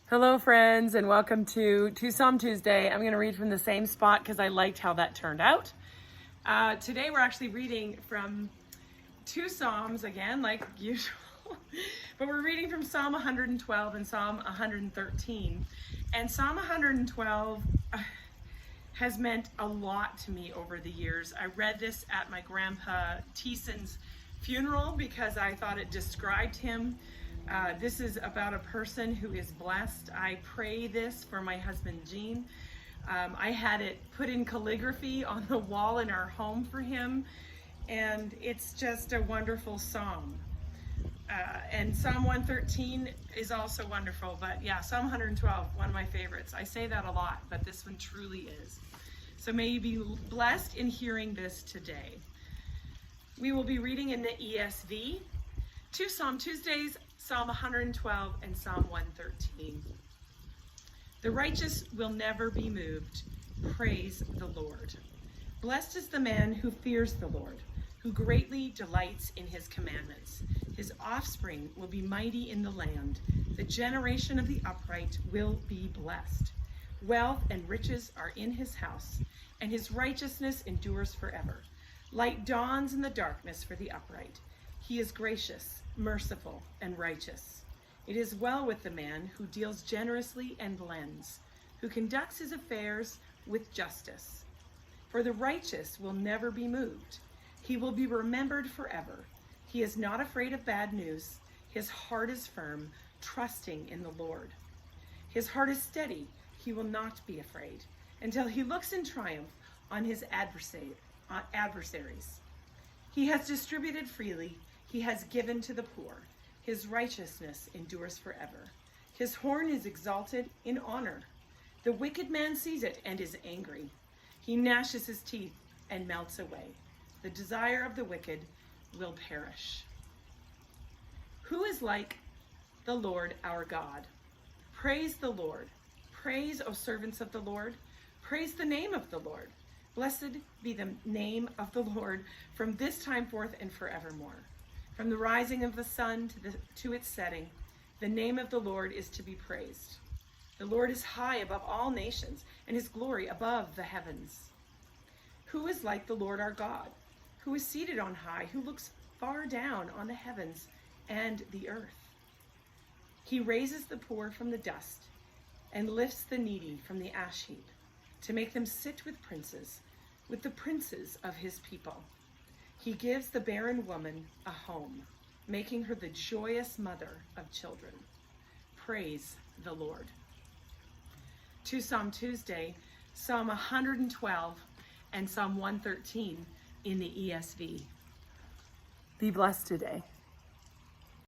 Hello friends, and welcome to Psalm Tuesday. I'm going to read from the same spot because I liked how that turned out. Today we're actually reading from two Psalms again, like usual, but we're reading from Psalm 112 and Psalm 113. And Psalm 112 has meant a lot to me over the years. I read this at my grandpa Teeson's funeral because I thought it described him. This is about a person who is blessed. I pray this for my husband, Gene. I had it put in calligraphy on the wall in our home for him, and it's just a wonderful psalm. And Psalm 113 is also wonderful, but yeah, Psalm 112, one of my favorites. I say that a lot, but this one truly is. So may you be blessed in hearing this today. We will be reading in the ESV, two Psalm Tuesdays, Psalm 112 and Psalm 113. The righteous will never be moved. Praise the Lord. Blessed is the man who fears the Lord, who greatly delights in his commandments. His offspring will be mighty in the land. The generation of the upright will be blessed. Wealth and riches are in his house, and his righteousness endures forever. Light dawns in the darkness for the upright. He is gracious, merciful, and righteous. It is well with the man who deals generously and lends, who conducts his affairs with justice. For the righteous will never be moved. He will be remembered forever. He is not afraid of bad news. His heart is firm, trusting in the Lord. His heart is steady. He will not be afraid until he looks in triumph on his adversaries. He has distributed freely. He has given to the poor. His righteousness endures forever. His horn is exalted in honor. The wicked man sees it and is angry. He gnashes his teeth and melts away. The desire of the wicked will perish. Who is like the Lord our God? Praise the Lord. Praise, O servants of the Lord. Praise the name of the Lord. Blessed be the name of the Lord from this time forth and forevermore. From the rising of the sun to its setting, the name of the Lord is to be praised. The Lord is high above all nations, and his glory above the heavens. Who is like the Lord our God, who is seated on high, who looks far down on the heavens and the earth? He raises the poor from the dust and lifts the needy from the ash heap, to make them sit with the princes of his people. He gives the barren woman a home, making her the joyous mother of children. Praise the Lord. To Psalm Tuesday, Psalm 112 and Psalm 113 in the ESV. Be blessed today.